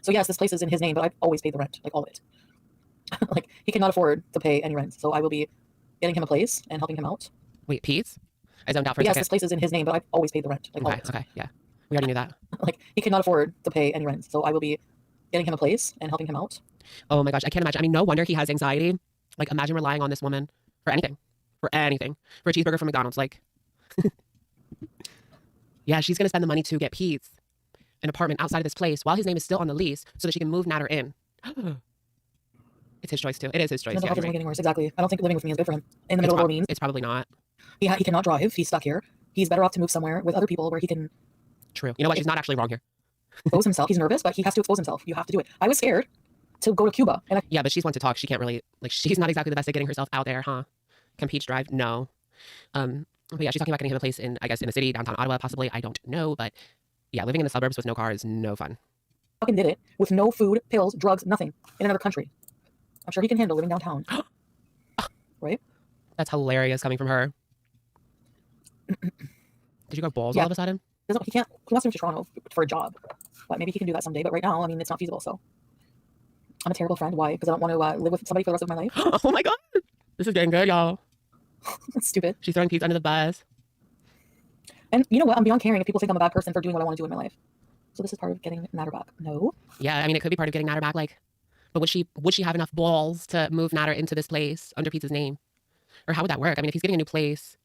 So yes, this place is in his name, but I've always paid the rent, like all of it. Like he cannot afford to pay any rent, so I will be getting him a place and helping him out. Wait, Peetz? I zoned out for a Yes, second. this place is in his name, but I've always paid the rent, like all of it. Okay, yeah. We already knew that. Like he cannot afford to pay any rent, so I will be getting him a place and helping him out. Oh my gosh, I can't imagine. I mean, no wonder he has anxiety. Like, imagine relying on this woman for anything. For anything. For a cheeseburger from McDonald's. Like, yeah, she's going to spend the money to get Peetz an apartment outside of this place while his name is still on the lease so that she can move Natter in. It's his choice, too. It is his choice. Mental health Yeah, isn't right. getting worse. Exactly. I don't think living with me is good for him. In the middle of Orleans. It's probably not. He cannot drive. He's stuck here. He's better off to move somewhere with other people where he can... True. You know what? She's not actually wrong here. expose himself. He's nervous, but he has to expose himself. You have to do it. I was scared to go to Cuba. And yeah, but she's one to talk. She can't really... Like, she's not exactly the best at getting herself out there, huh? Can Peetz drive? No. But yeah, she's talking about getting him a place in, I guess, in a city, downtown Ottawa, possibly. I don't know, but yeah, living in the suburbs with no car is no fun. Fucking did it with no food, pills, drugs, nothing in another country. I'm sure he can handle living downtown. Right? That's hilarious coming from her. Did you go balls all of a sudden? He can't. He wants to move to Toronto for a job, but maybe he can do that someday. But right now, I mean, it's not feasible. So I'm a terrible friend. Why? Because I don't want to live with somebody for the rest of my life. Oh my god, this is getting good, y'all. That's stupid. She's throwing Peetz under the bus. And you know what? I'm beyond caring if people think I'm a bad person for doing what I want to do in my life. So this is part of getting Natter back. No. Yeah, I mean, it could be part of getting Natter back. Like, but would she have enough balls to move Natter into this place under Peetz's name? Or how would that work? I mean, if he's getting a new place,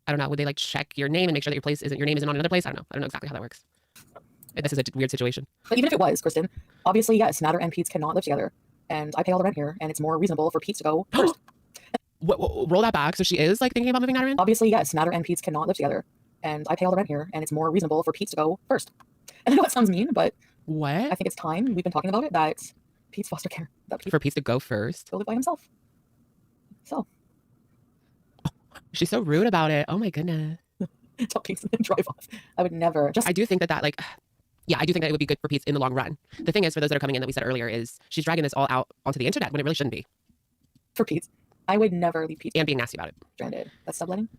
I don't know. Would they like check your name and make sure that your name isn't on another place? I don't know. I don't know exactly how that works. This is a weird situation. But even if it was, Kristen, obviously, yes, Natter and Peetz cannot live together. And I pay all the rent here, and it's more reasonable for Peetz to go first. Roll that back. So she is like thinking about moving Natter in? Obviously, yes, Natter and Peetz cannot live together. And I pay all the rent here, and it's more reasonable for Peetz to go first. And I know it sounds mean, but what? I think it's time, we've been talking about it, that Peetz foster care. For Peetz to go first? Go live by himself. So. She's so rude about it. Oh my goodness. Tell Peetz and then drive off. I would never. I do think that like, yeah, I do think that it would be good for Peetz in the long run. The thing is, for those that are coming in that we said earlier, is she's dragging this all out onto the internet when it really shouldn't be. For Peetz. I would never leave Peetz. And being nasty about it. Stranded. That's subletting?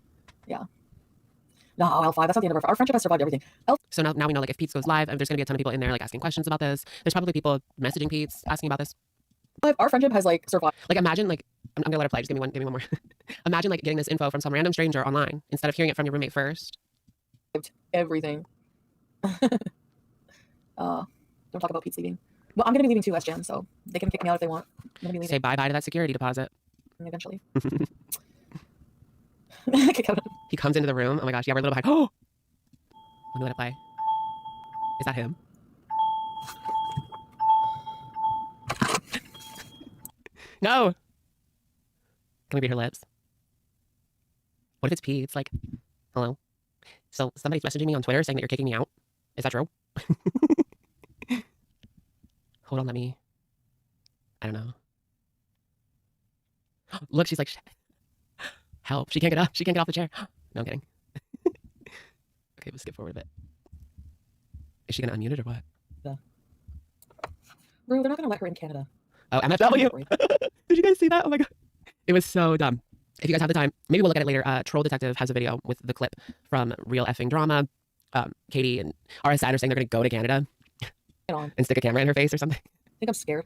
Yeah. No, L5, that's not the end of our friendship has survived everything. So now we know, like, if Peetz goes live, there's going to be a ton of people in there, like, asking questions about this. There's probably people messaging Peetz, asking about this. Our friendship has, like, survived. Like, imagine, like, I'm going to let her play. Just give me one more. Imagine, like, getting this info from some random stranger online instead of hearing it from your roommate first. Everything. Don't talk about Peetz leaving. Well, I'm going to be leaving too, SGen, so they can kick me out if they want. I'm going to be leaving. Say bye-bye to that security deposit. Eventually. He comes into the room. Oh my gosh, yeah, we're a little behind. Oh! Let me let it play. Is that him? No! Can we read her lips? What if it's Peetz? Like, hello? So somebody's messaging me on Twitter saying that you're kicking me out. Is that true? Hold on, let me... I don't know. Look, she's like, help. She can't get up. She can't get off the chair. No, I'm kidding. Okay, we'll skip forward a bit. Is she going to unmute it or what? Yeah. Bro, they're not going to let her in Canada. Oh, MFW. Did you guys see that? Oh my God. It was so dumb. If you guys have the time, maybe we'll look at it later. Troll Detective has a video with the clip from Real Effing Drama. Katie and RSI are saying they're going to go to Canada and stick a camera in her face or something. I think I'm scared.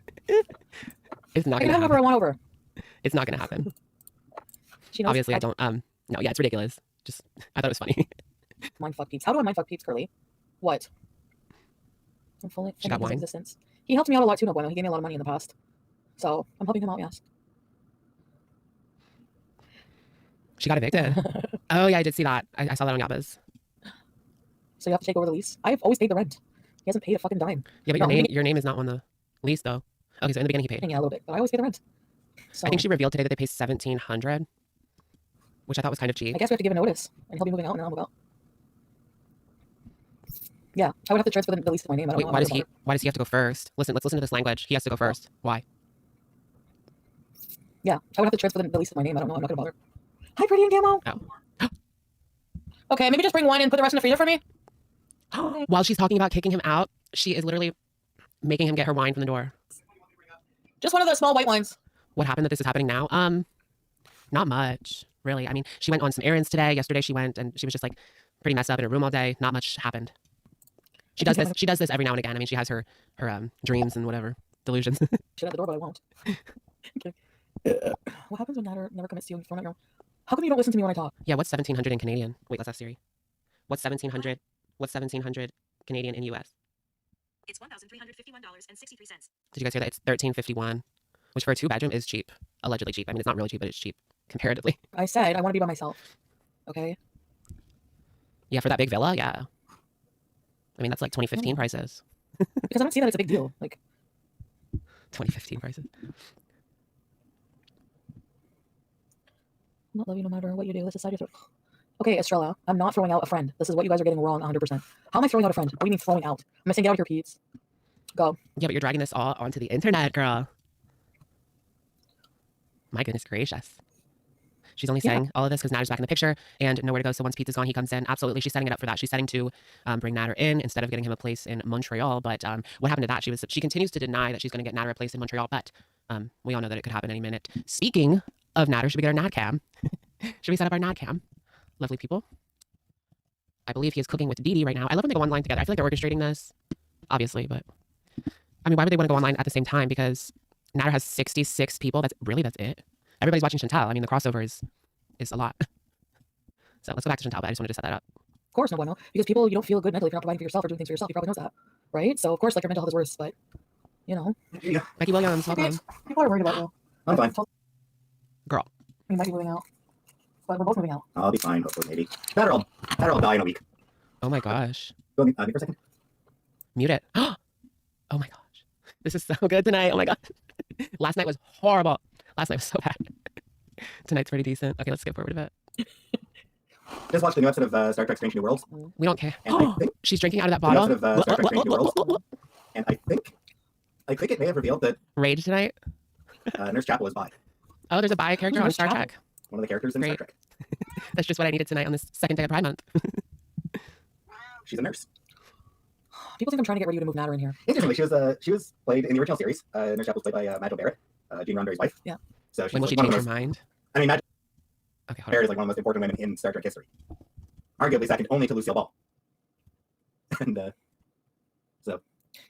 It's not going to happen. Whoever I want over. It's not going to happen. She knows. Obviously, I don't. No, yeah, it's ridiculous. Just, I thought it was funny. Mindfuck Peetz. How do I mindfuck Peetz, Curly? What? I'm fully she got his wine. existence. He helped me out a lot too, no bueno. He gave me a lot of money in the past. So I'm helping him out, yes. She got evicted. Oh, yeah, I did see that. I saw that on Yabba's. So you have to take over the lease? I've always paid the rent. He hasn't paid a fucking dime. Yeah, but your name is not on the lease, though. Okay, so in the beginning he paid. Yeah, a little bit, but I always pay the rent. So I think she revealed today that they pay $1,700, which I thought was kind of cheap. I guess we have to give a notice, and he'll be moving out, and I'll move out. Yeah, I would have to transfer the lease to my name. I don't know. Why does he have to go first? Let's listen to this language. He has to go first. Why? Yeah, I would have to transfer the lease to my name. I don't know. I'm not gonna bother. Hi, pretty and camo. Oh. Okay, maybe just bring wine and put the rest in the freezer for me. While she's talking about kicking him out, she is literally making him get her wine from the door. Just one of the small white wines. What happened that this is happening now? Not much, really. I mean, she went on some errands today. Yesterday she went and she was just like pretty messed up in her room all day. Not much happened. She does this. She does this every now and again. I mean, she has her dreams and whatever delusions. Shit at the door, but I won't. Okay. What happens when Natter never commits to you and you throw out your own? How come you don't listen to me when I talk? Yeah, what's 1700 in Canadian? Wait, let's ask Siri. What's 1700? What's 1700 Canadian in US? It's $1,351.63. Did you guys hear that? It's 1351, which for a 2-bedroom is cheap. Allegedly cheap. I mean, it's not really cheap, but it's cheap comparatively. I said I want to be by myself. Okay. Yeah, for that big villa, yeah. I mean, that's like 2015 prices. Because I don't see that it's a big deal. Like 2015 prices. not love you no matter what you do. Let's decide your. Okay, Estrella, I'm not throwing out a friend. This is what you guys are getting wrong 100%. How am I throwing out a friend? What do you mean throwing out? I'm saying get out of here, Peetz. Go. Yeah, but you're dragging this all onto the internet, girl. My goodness gracious. She's only saying all of this because Natter's back in the picture and nowhere to go. So once Peetz is gone, he comes in. Absolutely, she's setting it up for that. She's setting to bring Natter in instead of getting him a place in Montreal. But what happened to that? She continues to deny that she's going to get Natter a place in Montreal. But we all know that it could happen any minute. Speaking of Natter, should we get our Nat cam? Should we set up our Nat cam? Lovely people. I believe he is cooking with Dee Dee right now. I love when they go online together. I feel like they're orchestrating this, obviously, but I mean, why would they want to go online at the same time? Because Natter has 66 people. That's it. Everybody's watching Chantal. I mean, the crossover is a lot. So let's go back to Chantal, but I just wanted to set that up. Of course, no bueno. Because people, you don't feel good mentally if you're not providing for yourself or doing things for yourself. You probably knows that, right? So of course, like your mental health is worse, but you know. Yeah. Becky Williams, welcome. People are worried about you. I'm fine. Girl. We might be moving out, but we're both moving out. I'll be fine, hopefully, maybe. Better I'll die in a week. Oh my gosh. Go mute me for a second. Mute it. Oh my gosh. This is so good tonight. Oh my god. Last night was horrible. Last night was so bad. Tonight's pretty decent. Okay, let's skip forward a bit. Just watched the new episode of Star Trek Strange New Worlds. We don't care. And I think she's drinking out of that the new bottle. episode of Star Trek Strange New Worlds. And I think it may have revealed that Rage tonight. Nurse Chapel is bi. Oh, there's a bi character on Nurse Star Chapel? Trek. One of the characters in Great. Star Trek. That's just what I needed tonight on this second day of Pride Month. She's a nurse. People think I'm trying to get ready to move Natter in here. Interestingly, she was played in the original series. Nurse Chapel was played by Madge Barrett, Gene Roddenberry's wife. Yeah. So she's When will she one of change the her most, mind? I mean, Madge Okay, hold Barrett on. is like one of the most important women in Star Trek history. Arguably second only to Lucille Ball. And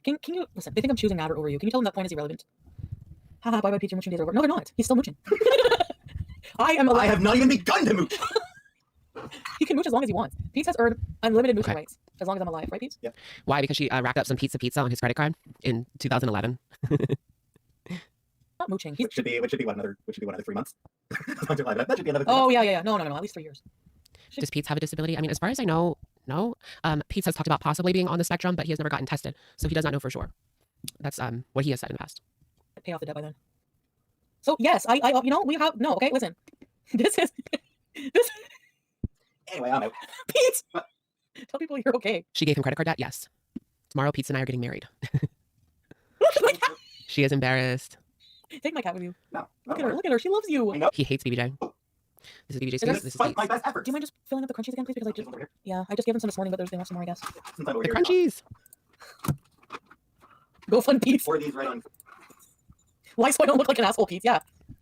Can you listen? They think I'm choosing Natter over you. Can you tell them that point is irrelevant? Haha, bye bye, Peetz. Your mooching days are over. No, they're not. He's still mooching. I have not even begun to mooch. He can mooch as long as he wants. Peetz has earned unlimited mooching Okay. rights as long as I'm alive, right, Peetz? Why? Because she racked up some pizza on his credit card in 2011. Not mooching. He's. Which should be another 3 months. That should be another 3 Oh months. yeah. No. At least 3 years. Does Peetz have a disability? I mean, as far as I know, no. Peetz has talked about possibly being on the spectrum, but he has never gotten tested, so he does not know for sure. That's what he has said in the past. Pay off the debt by then. So yes, I you know we have no. Okay, listen. This. Anyway, I'm out. Peetz. Tell people you're okay. She gave him credit card debt. Yes. Tomorrow, Peetz and I are getting married. My cat. She is embarrassed. Take my cat with you. No. Look at her. Look at her. She loves you. I know. He hates BBJ. This is BBJ's Is face. this This is Despite my Peetz. best efforts. Do you mind just filling up the crunchies again, please? Because I just Over here. yeah, I just gave them some this morning, but they want some more, I guess. Since I'm over The here, crunchies. Go fund Peetz. Pour these right on. Why so I don't look like an asshole, Peetz? Yeah.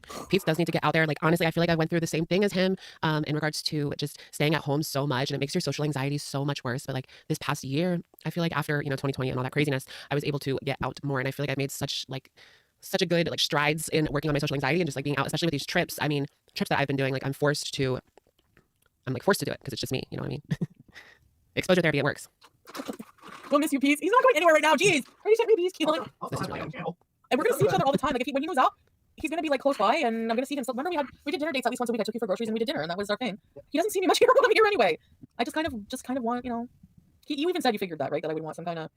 Peetz does need to get out there. Like, honestly, I feel like I went through the same thing as him in regards to just staying at home so much, and it makes your social anxiety so much worse. But like this past year, I feel like after 2020 and all that craziness, I was able to get out more, and I feel like I made such a good strides in working on my social anxiety and just like being out, especially with these trips. I mean, trips that I've been doing, like I'm forced to do it because it's just me. You know what I mean? Exposure therapy, it works. We'll miss you, Peetz. He's not going anywhere right now. Jeez. Are you sitting me, Peetz? Keelan? Also, This is on my really own channel. And we're gonna see each other all the time. Like when he moves out, he's gonna be like close by, and I'm gonna see him. So remember we did dinner dates at least once a week. I took you for groceries and we did dinner, and that was our thing. He doesn't see me much here when I'm here anyway. I just kind of want, you even said you figured that, right? That I would want some kind of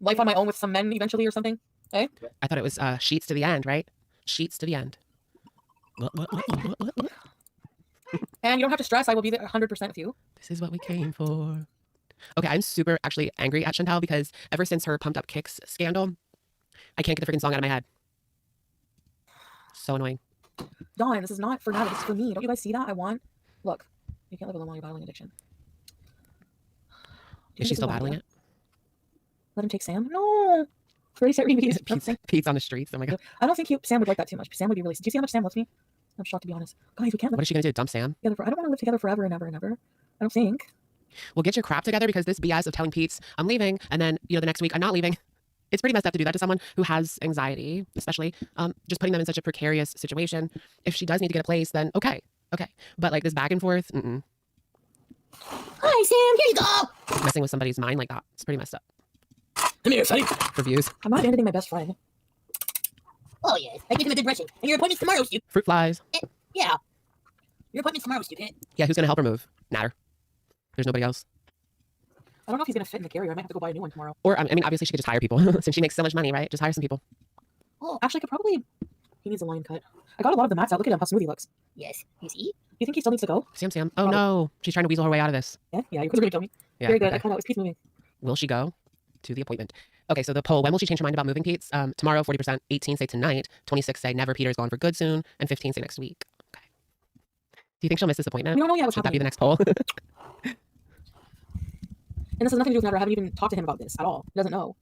life on my own with some men eventually or something. I thought it was sheets to the end, right? Sheets to the end. And you don't have to stress. I will be there 100% with you. This is what we came for. Okay, I'm super actually angry at Chantal because ever since her Pumped Up Kicks scandal, I can't get the freaking song out of my head. So annoying. Dawn, this is not for now. This is for me. Don't you guys see that? Look, you can't live alone while you're battling addiction. Is she still battling it? Let him take Sam? No. Already said Pete's on the streets. Oh my god. I don't think Sam would like that too much. Sam would be really. Do you see how much Sam loves me? I'm shocked, to be honest. Guys, we can't live What is she gonna do? Dump Sam? together. I don't want to live together forever and ever and ever. I don't think. Well, get your crap together because this BS of telling Peetz I'm leaving and then, you know, the next week I'm not leaving. It's pretty messed up to do that to someone who has anxiety, especially just putting them in such a precarious situation. If she does need to get a place, then okay. But like this back and forth, Hi, Sam. Here you go. messing with somebody's mind like that, it's pretty messed up. Come here, sonny. For views. I'm not abandoning my best friend. Oh, yes. I give him a good brushing. And your appointment's tomorrow, Stu. Fruit flies. Yeah. Your appointment's tomorrow, Stupid. Yeah, who's going to help her move? Natter. There's nobody else. I don't know if he's gonna fit in the carrier. I might have to go buy a new one tomorrow. Or, I mean, obviously she could just hire people since she makes so much money, right? Just hire some people. Oh, actually, I could probably. He needs a line cut. I got a lot of the mats out. Look at him, how smooth he looks. Yes. You see? You think he still needs to go? Sam. Oh, Probably. no. She's trying to weasel her way out of this. Yeah, you guys are gonna kill me. Yeah, Very good. okay. I found out. Is Pete's moving? Will she go to the appointment? Okay, so the poll, when will she change her mind about moving, Peetz? Tomorrow, 40%. 18 say tonight. 26 say never, Peter's gone for good soon. And 15 say next week. Okay. Do you think she'll miss this appointment? We don't know yet what's Should that be happening. the next poll? And this has nothing to do with Natter. I haven't even talked to him about this at all. He doesn't know.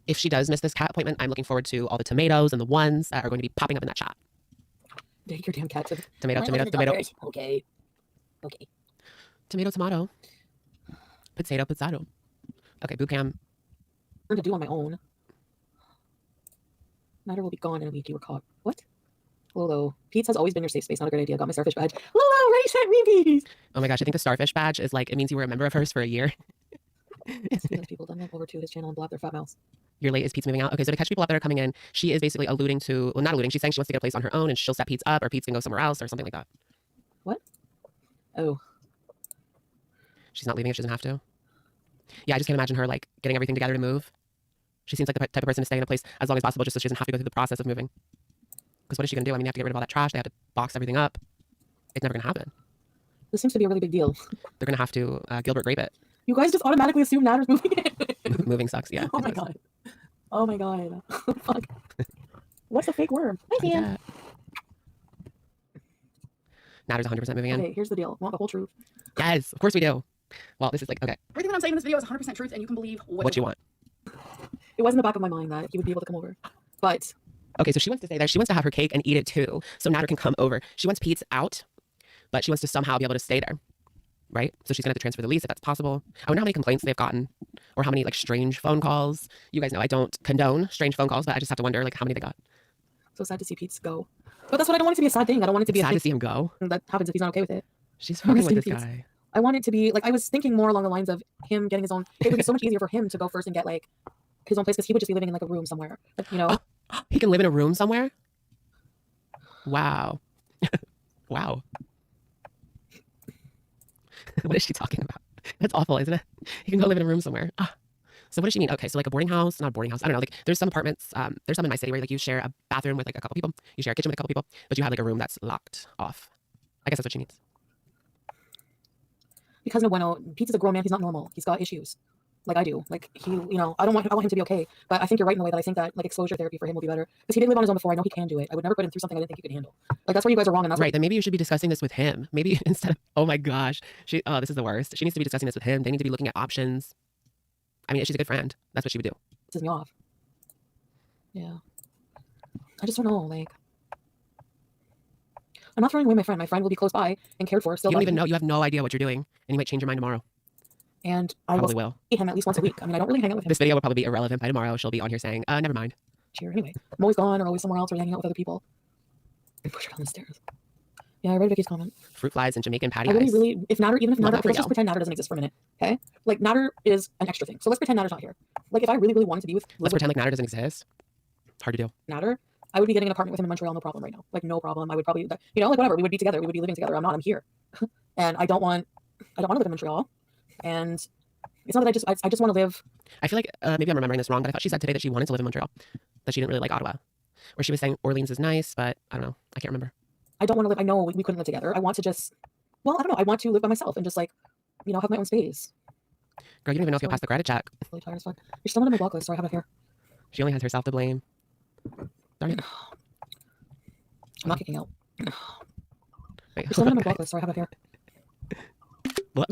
If she does miss this cat appointment, I'm looking forward to all the tomatoes and the ones that are going to be popping up in that chat. Take your damn cat to the... Tomato. Okay. Tomato. Potato. Okay, boot cam. learn to do on my own. Natter will be gone in a week. You were caught. What? Lolo. Peetz has always been your safe space. Not a great idea. Got my starfish badge. Lolo, Ray sent me these. Oh my gosh, I think the starfish badge is like, it means you were a member of hers for a year. Those people done went over to his channel and blab their fat mouths. Your late is Peetz moving out. Okay, so to catch people up that are coming in, she is basically alluding to, well, not alluding, she's saying she wants to get a place on her own and she'll set Peetz up or Peetz can go somewhere else or something like that. Oh. She's not leaving if she doesn't have to. Yeah, I just can't imagine her like getting everything together to move. She seems like the type of person to stay in a place as long as possible just so she doesn't have to go through the process of moving. Because what is she going to do? I mean, they have to get rid of all that trash. They have to box everything up. It's never going to happen. This seems to be a really big deal. They're going to have to Gilbert grape it. You guys just automatically assume Natter's moving in. Moving sucks, yeah. Oh it my does. god. Oh my god. Fuck. What's a fake worm? Hi, Like Sam. that. Natter's 100% moving in. Okay, here's the deal. Want the whole truth? Yes, of course we do. Well, this is like, okay, Everything that I'm saying in this video is 100% truth, and you can believe what you want. It was in the back of my mind that he would be able to come over. But Okay, so she wants to stay there. She wants to have her cake and eat it too. So Natter can come over. She wants Peetz out, but she wants to somehow be able to stay there. Right? So she's going to have to transfer the lease if that's possible. I wonder how many complaints they've gotten or how many like strange phone calls. You guys know I don't condone strange phone calls, but I just have to wonder like how many they got. so sad to see Peetz go. But that's what I don't want it to be a sad thing. I don't want it to be Sad a to see him go. thing that happens if he's not okay with it. She's I'm fucking with this Peetz. guy. I want it to be like I was thinking more along the lines of him getting his own. It would be so much easier for him to go first and get like his own place because he would just be living in like a room somewhere. Like, you know, He can live in a room somewhere? Wow. Wow. What is she talking about? That's awful, isn't it? He can go live in a room somewhere. Ah. So what does she mean? Okay, so like a boarding house, not a boarding house. I don't know. Like there's some apartments, there's some in my city where like you share a bathroom with like a couple people. You share a kitchen with a couple people, but you have like a room that's locked off. I guess that's what she means. because no bueno, Peetz is a grown man. He's not normal. He's got issues, like I do. Like he, you know, I want him to be okay. But I think you're right in the way that I think that like exposure therapy for him will be better because he did live on his own before. I know he can do it. I would never put him through something I didn't think he could handle. Like that's where you guys are wrong, and that's Right, then maybe you should be discussing this with him. Maybe instead of, oh my gosh, this is the worst. She needs to be discussing this with him. They need to be looking at options. I mean, if she's a good friend, that's what she would do. what pisses me off. Yeah, I just don't know. Like, I'm not throwing away my friend. My friend will be close by and cared for. Still, You don't by even me. know. You have no idea what you're doing, and you might change your mind tomorrow. And I will Probably will. see him at least once a week. I mean, I don't really hang out with him. This video will probably be irrelevant by tomorrow. She'll be on here saying, never mind. Cheer anyway. I'm always gone or always somewhere else or hanging out with other people. And push her down the stairs. Yeah, I read Vicky's comment. Fruit flies and Jamaican patty I really, eyes. really, even if Love Natter, that okay, for let's just you. pretend Natter doesn't exist for a minute, okay? Like, Natter is an extra thing. So let's pretend Natter's not here. Like, if I really, really wanted to be with Let's pretend like Natter doesn't exist. It's hard to do. Natter, I would be getting an apartment with him in Montreal, no problem right now. Like, no problem. I would probably, you know, like, whatever. We would be together. We would be living together. I'm not. I'm here. And I don't want to live in Montreal. And it's not that I just want to live. I feel like maybe I'm remembering this wrong, but I thought she said today that she wanted to live in Montreal, that she didn't really like Ottawa. Or she was saying Orleans is nice, but I don't know. I can't remember. I don't want to live. I know we couldn't live together. I want to just, well, I don't know. I want to live by myself and just, like, you know, have my own space. Girl, you don't even know if you'll pass the credit check. Really tired as fuck. You're still not on my block list, so I have it here. She only has herself to blame. Darn it. I'm not kicking out. Wait, You're still not on my okay. block list, so I have it here. What?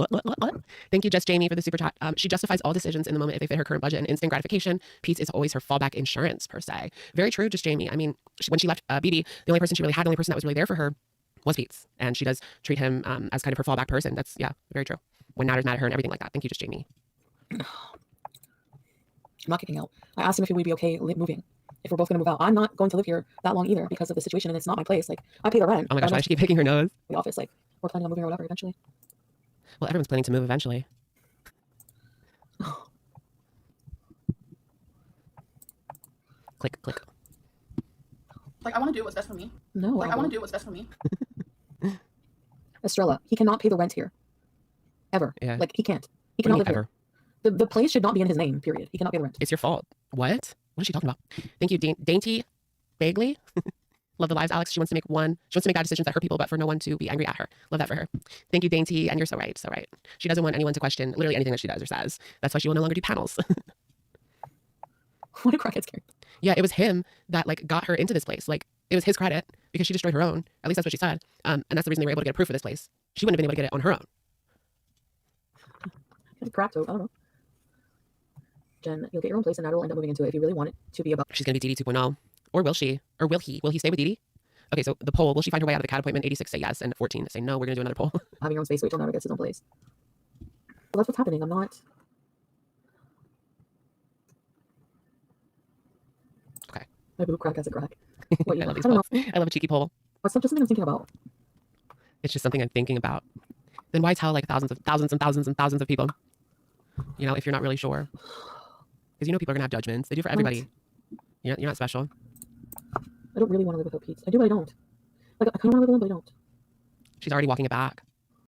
Thank you, Just Jamie, for the super chat. She justifies all decisions in the moment if they fit her current budget and instant gratification. Peetz is always her fallback insurance, per se. Very true, Just Jamie. I mean, when she left BB, the only person she really had, the only person that was really there for her was Peetz. And she does treat him as kind of her fallback person. That's, yeah, very true. when Natter's mad at her and everything like that. Thank you, just Jamie. I'm not kicking out. I asked him if he would be okay moving. If we're both going to move out, I'm not going to live here that long either because of the situation, and it's not my place. Like, I pay the rent. Oh my gosh, why does she keep picking her nose? The office, like, we're planning on moving or whatever eventually. Well, everyone's planning to move eventually. Click, click. Like, I want to do what's best for me. No, Like, I want Albert. to do what's best for me. Estrella, he cannot pay the rent here. Ever. Yeah. Like, he can't. He What do you cannot mean, live here. The place should not be in his name, period. He cannot pay the rent. It's your fault. What? What is she talking about? Thank you, Dainty Bagley. Love the lives, Alex. She wants to make bad decisions that hurt people, but for no one to be angry at her. Love that for her. Thank you, Dainty. And you're so right. So right. She doesn't want anyone to question literally anything that she does or says. That's why she will no longer do panels. What a crackhead's character. Yeah, it was him that like got her into this place. Like it was his credit because she destroyed her own. At least that's what she said. And that's the reason they were able to get approved for this place. She wouldn't have been able to get it on her own. Crap, so I don't know. Jen, you'll get your own place and Nader will end up moving into it if you really want it to be about. She's gonna be Dee Dee 2.0. Or will she? Or will he? Will he stay with Dee Dee? Okay, so the poll, will she find her way out of the cat appointment? 86 say yes and 14 say no. We're gonna do another poll. Having your own space, wait till Nader gets his own place. Well, that's what's happening. I'm not. Okay. My boob crack has a crack. What, I love these don't know. polls. I love a cheeky poll. What's just something I'm thinking about? It's just something I'm thinking about. Then why tell like thousands and thousands and thousands of people? You know, if you're not really sure. Because you know people are gonna have judgments. They do for everybody. You're not special. I don't really want to live without Peetz. I do, but I don't. Like, I kind of want to live alone, but I don't. She's already walking it back.